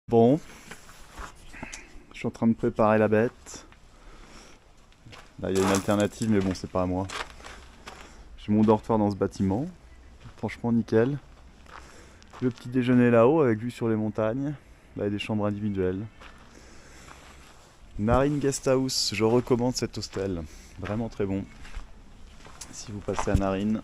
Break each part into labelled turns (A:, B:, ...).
A: Bon, je suis en train de préparer la bête. Là, il y a une alternative, mais bon, c'est pas à moi. J'ai mon dortoir dans ce bâtiment. Franchement, nickel. Le petit déjeuner là-haut, avec vue sur les montagnes. Là, il y a des chambres individuelles. Naryn Guesthouse, je recommande cet hostel. Vraiment très bon. Si vous passez à Naryn.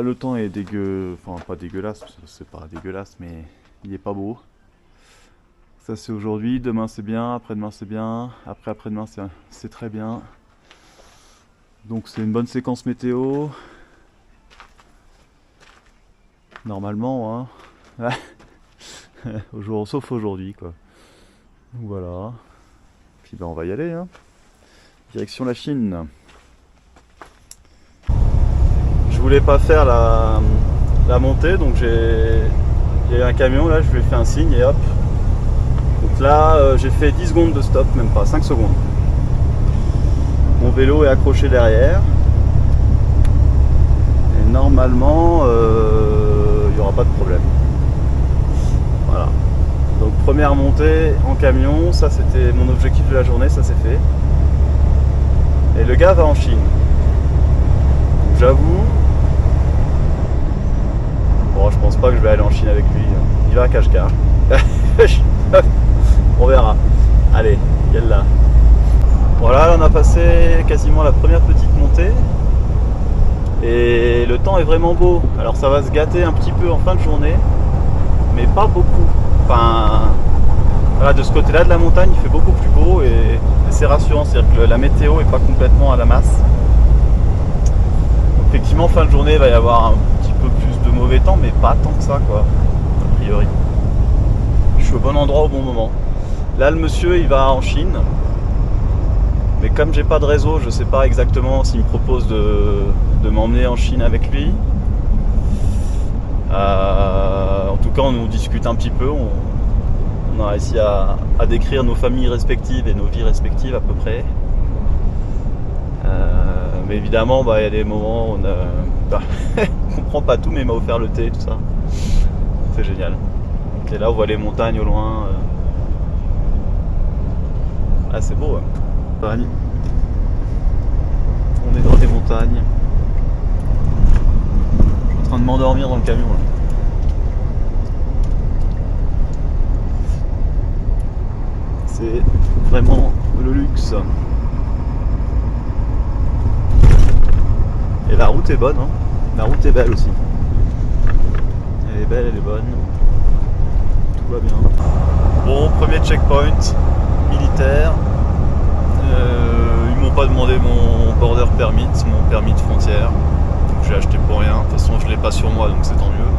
A: Le temps est dégueu, enfin pas dégueulasse, c'est pas dégueulasse, mais il est pas beau. Ça c'est aujourd'hui, demain c'est bien, après-demain c'est bien, après-demain c'est très bien. Donc c'est une bonne séquence météo. Normalement, hein. Sauf aujourd'hui quoi. Donc voilà. Puis on va y aller, hein. Direction la Chine. Je voulais pas faire la montée, donc il y a un camion là, je lui ai fait un signe et hop. Donc là j'ai fait 10 secondes de stop, même pas 5 secondes. Mon vélo est accroché derrière. Et normalement il n'y aura pas de problème. Voilà. Donc première montée en camion, ça c'était mon objectif de la journée, ça c'est fait. Et le gars va en Chine. J'avoue. Bon, je pense pas que je vais aller en Chine avec lui. Il va à Kashgar. On verra. Allez, yallah. Voilà, là on a passé quasiment la première petite montée. Et le temps est vraiment beau. Alors ça va se gâter un petit peu en fin de journée. Mais pas beaucoup. Enfin, voilà, de ce côté-là de la montagne, il fait beaucoup plus beau. Et c'est rassurant. C'est-à-dire que la météo est pas complètement à la masse. Effectivement, fin de journée, il va y avoir un petit peu plus de mauvais temps, mais pas tant que ça, quoi, a priori. Je suis au bon endroit au bon moment. Là, le monsieur, il va en Chine. Mais comme j'ai pas de réseau, je sais pas exactement s'il me propose de m'emmener en Chine avec lui. En tout cas, on nous discute un petit peu. On a réussi à décrire nos familles respectives et nos vies respectives à peu près. Mais évidemment, il y a des moments où on comprend pas tout, mais il m'a offert le thé et tout ça. C'est génial. Et là, on voit les montagnes au loin. Ah, c'est beau. Ouais. On est dans les montagnes. Je suis en train de m'endormir dans le camion là. C'est vraiment le luxe. Et la route est bonne, hein. La route est belle aussi. Elle est belle, elle est bonne. Tout va bien. Bon, premier checkpoint militaire. Ils m'ont pas demandé mon border permit, mon permis de frontière. Donc j'ai acheté pour rien. De toute façon, je l'ai pas sur moi, donc c'est tant mieux.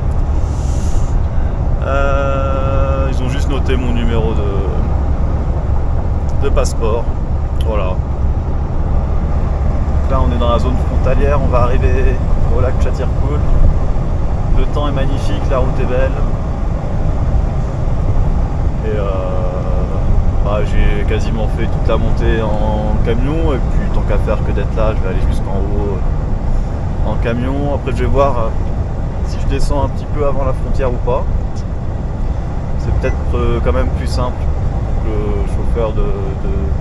A: Ils ont juste noté mon numéro de passeport. Voilà. Là on est dans la zone frontalière, on va arriver au lac Chatirkul. Le temps est magnifique, la route est belle. Et j'ai quasiment fait toute la montée en camion. Et puis tant qu'à faire que d'être là, je vais aller jusqu'en haut en camion. Après je vais voir si je descends un petit peu avant la frontière ou pas. C'est peut-être quand même plus simple. Le chauffeur de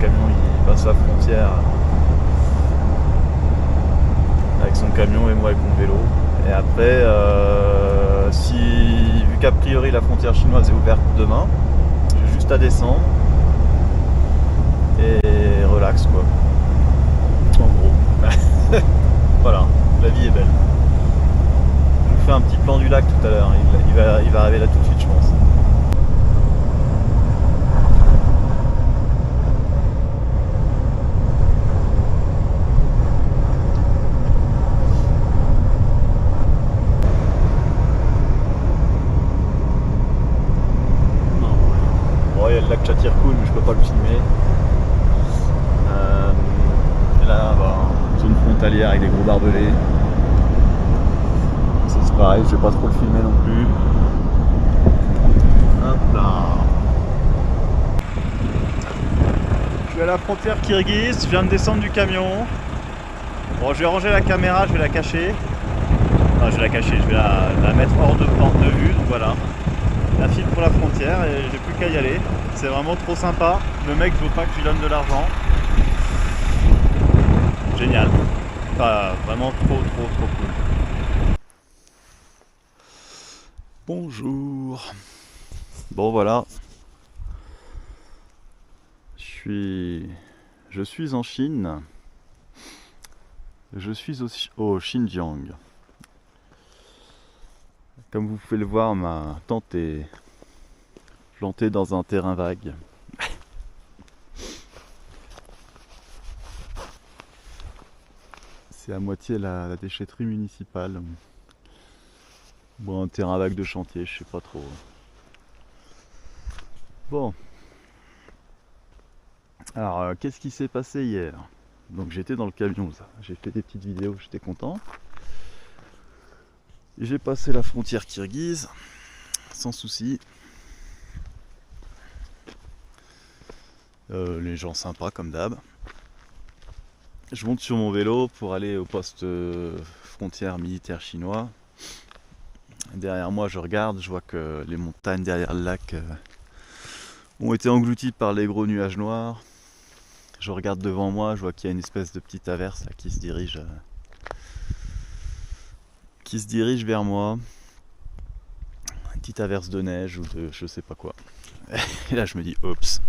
A: camion il passe la frontière avec son camion et moi avec mon vélo. Et après, vu qu'a priori la frontière chinoise est ouverte demain, j'ai juste à descendre et relax quoi. En gros. Voilà, la vie est belle. Je vous fais un petit plan du lac tout à l'heure, il va arriver là tout de suite je pense. Il y a le lac Chatirkul mais je peux pas le filmer. Et là, zone frontalière avec des gros barbelés. Ça c'est pareil, je vais pas trop le filmer non plus. Hop là. Je suis à la frontière kirghize, je viens de descendre du camion. Bon, je vais ranger la caméra, je vais la cacher. Enfin, je vais la cacher, je vais la mettre hors de vue, donc voilà. La file pour la frontière et j'ai plus qu'à y aller. C'est vraiment trop sympa. Le mec veut pas que je lui donne de l'argent. Génial. Enfin, vraiment trop cool. Bonjour. Bon voilà. Je suis en Chine. Je suis au Xinjiang. Comme vous pouvez le voir, ma tente est plantée dans un terrain vague. C'est à moitié la déchetterie municipale. Bon, un terrain vague de chantier, je sais pas trop. Bon. Alors, qu'est-ce qui s'est passé hier? Donc j'étais dans le camion, ça. J'ai fait des petites vidéos, j'étais content. J'ai passé la frontière kirghize, sans souci. Les gens sympas comme d'hab. Je monte sur mon vélo pour aller au poste frontière militaire chinois. Derrière moi, je regarde, je vois que les montagnes derrière le lac ont été englouties par les gros nuages noirs. Je regarde devant moi, je vois qu'il y a une espèce de petite averse là, qui se dirige vers moi. Une petite averse de neige ou de je sais pas quoi. Et là je me dis oups.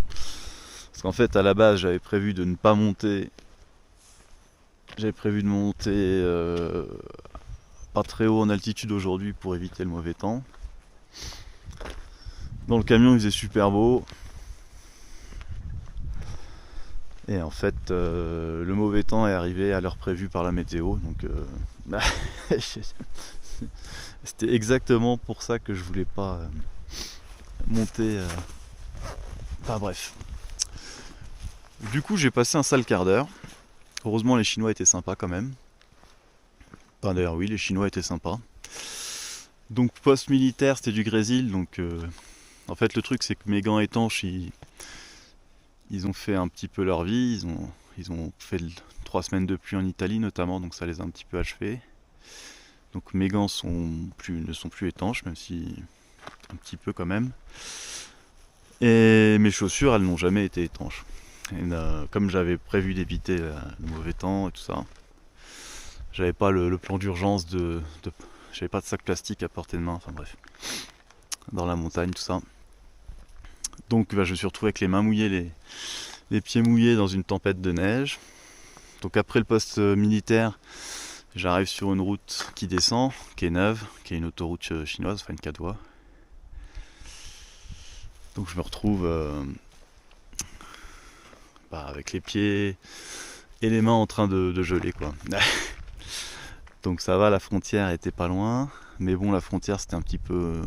A: Parce qu'en fait à la base j'avais prévu de ne pas monter. J'avais prévu de monter pas très haut en altitude aujourd'hui pour éviter le mauvais temps. Dans le camion il faisait super beau. Et en fait le mauvais temps est arrivé à l'heure prévue par la météo. Donc c'était exactement pour ça que je voulais pas monter. Enfin bref. Du coup j'ai passé un sale quart d'heure. Heureusement les Chinois étaient sympas quand même. Enfin d'ailleurs oui, les Chinois étaient sympas. Donc poste militaire c'était du grésil. Donc en fait le truc c'est que mes gants étanches ils ont fait un petit peu leur vie. Ils ont fait 3 semaines de pluie en Italie notamment, donc ça les a un petit peu achevés. Donc mes gants ne sont plus étanches, même si un petit peu quand même. Et mes chaussures, elles n'ont jamais été étanches. Et comme j'avais prévu d'éviter le mauvais temps et tout ça, j'avais pas le plan d'urgence j'avais pas de sac plastique à portée de main, enfin bref. Dans la montagne, tout ça. Donc je me suis retrouvé avec les mains mouillées, les pieds mouillés dans une tempête de neige. Donc après le poste militaire, j'arrive sur une route qui descend, qui est neuve, qui est une autoroute chinoise, enfin une 4 voies. Donc je me retrouve avec les pieds et les mains en train de geler quoi. Donc ça va, la frontière était pas loin, mais bon la frontière c'était un petit peu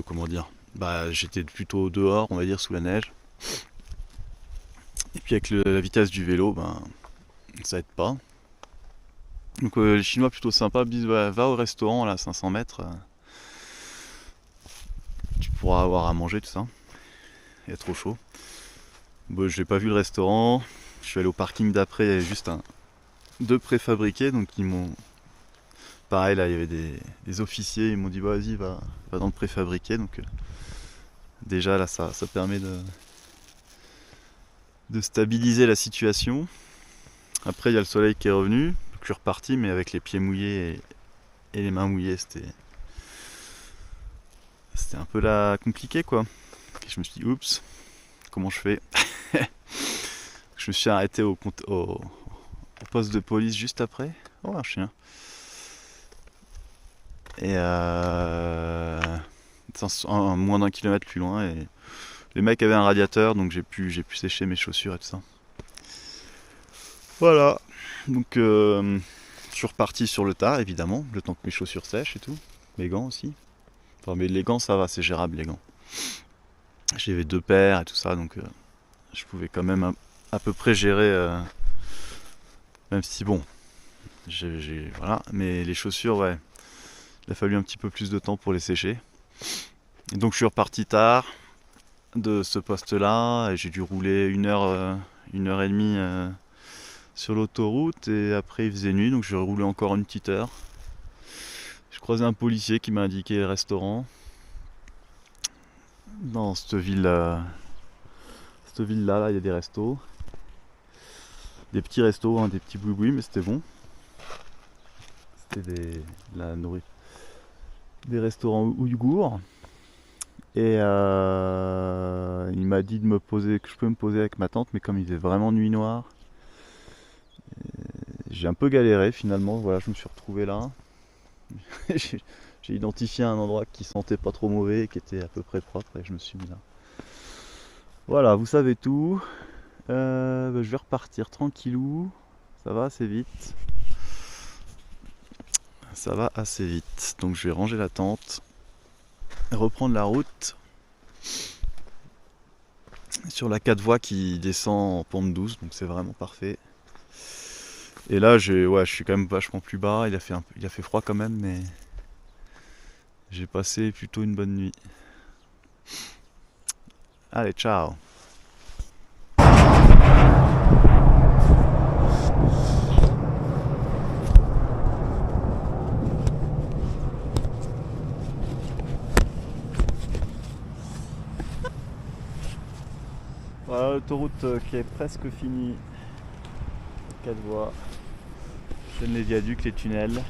A: comment dire, j'étais plutôt dehors on va dire sous la neige. Et puis avec la vitesse du vélo, ça aide pas. Donc les Chinois plutôt sympas me disent va au restaurant là, 500 mètres, tu pourras avoir à manger tout ça. Il y a trop chaud. J'ai pas vu le restaurant, je suis allé au parking d'après, il y avait juste deux préfabriqués, donc ils m'ont... Pareil là, il y avait des officiers, ils m'ont dit vas-y, va dans le préfabriqué, donc déjà là ça permet de stabiliser la situation. Après il y a le soleil qui est revenu, je suis reparti mais avec les pieds mouillés et les mains mouillées, c'était un peu là compliqué quoi. Et je me suis dit oups, comment je fais? Je me suis arrêté au poste de police juste après. Oh un chien. Et moins d'1 kilomètre plus loin et les mecs avaient un radiateur donc j'ai pu sécher mes chaussures et tout ça. Voilà, donc je suis reparti sur le tard évidemment, le temps que mes chaussures sèchent et tout, mes gants aussi. Enfin mais les gants ça va, c'est gérable les gants. J'avais 2 paires et tout ça donc je pouvais quand même à peu près gérer, même si bon, voilà, mais les chaussures ouais. Il a fallu un petit peu plus de temps pour les sécher. Et donc je suis reparti tard de ce poste là et j'ai dû rouler 1 heure et demie sur l'autoroute et après il faisait nuit donc j'ai roulé encore une petite heure. Je croisais un policier qui m'a indiqué le restaurant dans cette ville là, il y a des restos, des petits restos, hein, des petits boui-boui, mais c'était bon. C'était la nourriture, des restaurants ouïghours. Et il m'a dit de me poser, que je peux me poser avec ma tante, mais comme il faisait vraiment nuit noire, j'ai un peu galéré finalement. Voilà, je me suis retrouvé là. J'ai identifié un endroit qui sentait pas trop mauvais et qui était à peu près propre et je me suis mis là. Voilà, vous savez tout. Je vais repartir tranquillou. Ça va assez vite. Ça va assez vite. Donc je vais ranger la tente, reprendre la route sur la 4 voies qui descend en pente douce, donc c'est vraiment parfait. Et là, je suis quand même vachement plus bas. Il a fait froid quand même, mais j'ai passé plutôt une bonne nuit. Allez, ciao. Voilà l'autoroute qui est presque finie. 4 voies. J'aime les viaducs, les tunnels.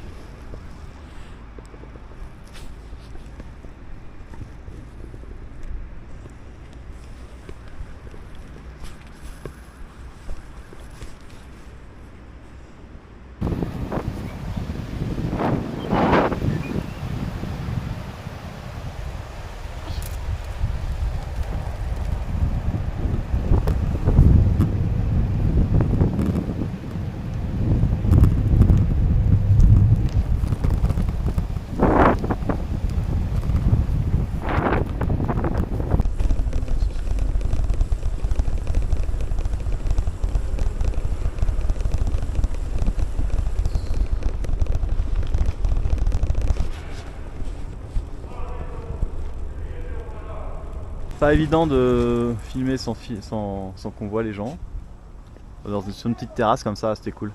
A: Pas évident de filmer sans qu'on voit les gens. Sur une petite terrasse comme ça, c'était cool.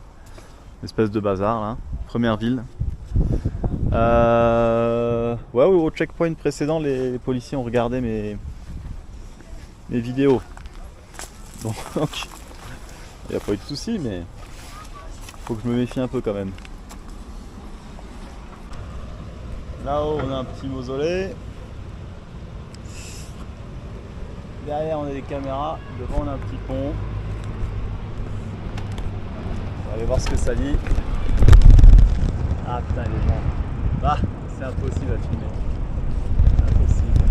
A: Une espèce de bazar là. Première ville. Ouais, au checkpoint précédent, les policiers ont regardé mes vidéos. Donc, il n'y a pas eu de soucis, mais faut que je me méfie un peu quand même. Là-haut, on a un petit mausolée. Derrière, on a des caméras. Devant, on a un petit pont. On va aller voir ce que ça dit. Ah putain, les gens. Ah, c'est impossible à filmer. Impossible.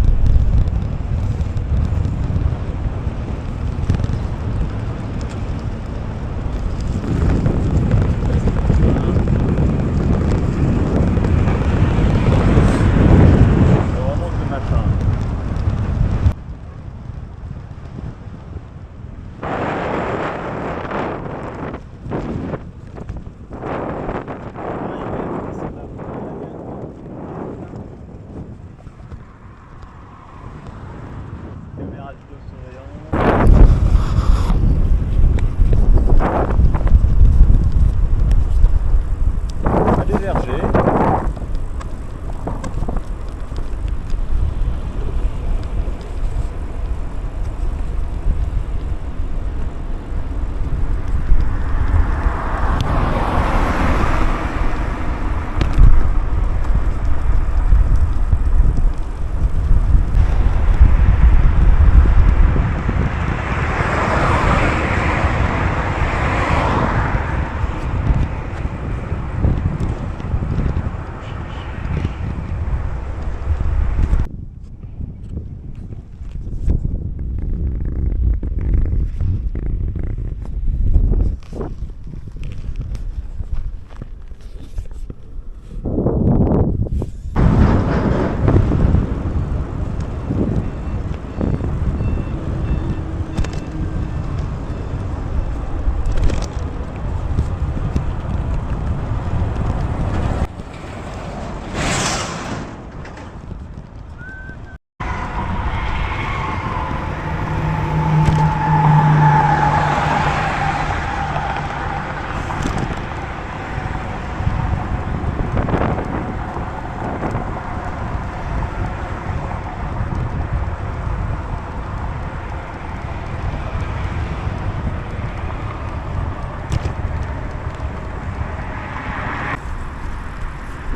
A: C'est vraiment que le matin.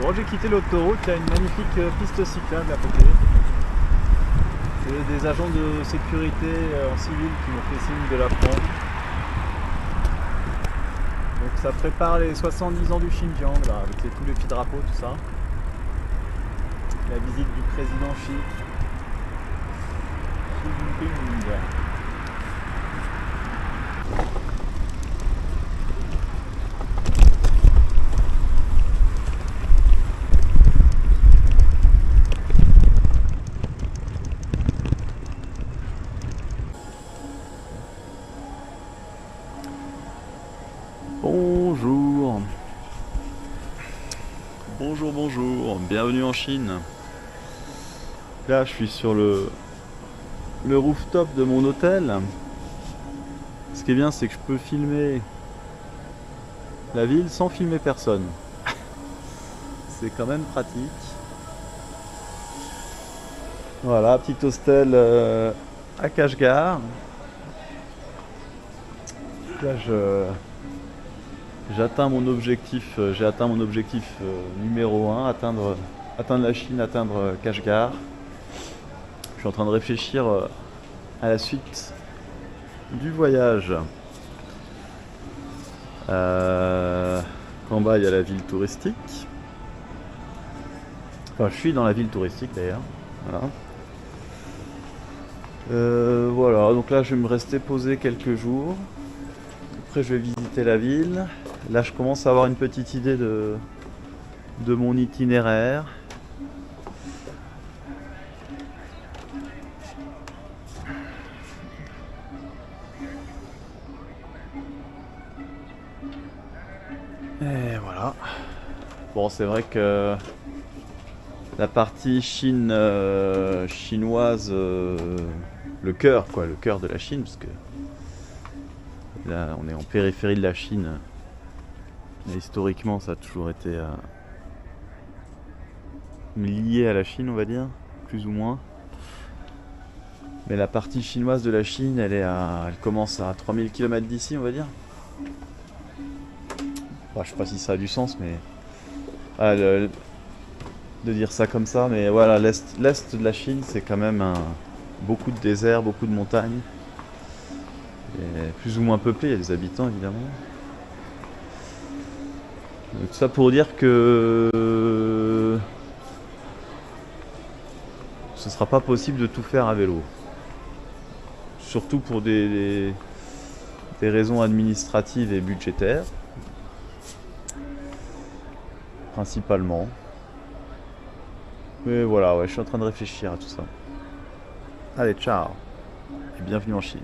A: Bon, j'ai quitté l'autoroute, il y a une magnifique piste cyclable à côté. C'est des agents de sécurité en civil qui m'ont fait signe de la prendre. Donc ça prépare les 70 ans du Xinjiang, là, avec tous les petits drapeaux, tout ça. La visite du président Xi Jinping. Bonjour. Bonjour, bonjour. Bienvenue en Chine. Là, je suis sur le rooftop de mon hôtel. Ce qui est bien, c'est que je peux filmer la ville sans filmer personne. C'est quand même pratique. Voilà, petit hostel à Kashgar. Là, j'atteins mon objectif. J'ai atteint mon objectif numéro 1, atteindre la Chine, atteindre Kashgar. Je suis en train de réfléchir à la suite du voyage. En bas, il y a la ville touristique. Enfin, je suis dans la ville touristique d'ailleurs. Voilà. Voilà, donc là, je vais me rester posé quelques jours. Après, je vais visiter la ville. Là, je commence à avoir une petite idée de mon itinéraire. Et voilà. Bon, c'est vrai que la partie chinoise, le cœur de la Chine, parce que là, on est en périphérie de la Chine. Mais historiquement, ça a toujours été lié à la Chine, on va dire, plus ou moins. Mais la partie chinoise de la Chine, elle commence à 3000 km d'ici, on va dire. Enfin, je sais pas si ça a du sens, mais de dire ça comme ça, mais voilà, l'est de la Chine, c'est quand même beaucoup de désert, beaucoup de montagnes, et plus ou moins peuplé, il y a des habitants évidemment. Donc, ça pour dire que ce sera pas possible de tout faire à vélo, surtout pour des raisons administratives et budgétaires, principalement. Mais voilà, ouais, je suis en train de réfléchir à tout ça. Allez, ciao et bienvenue en Chine.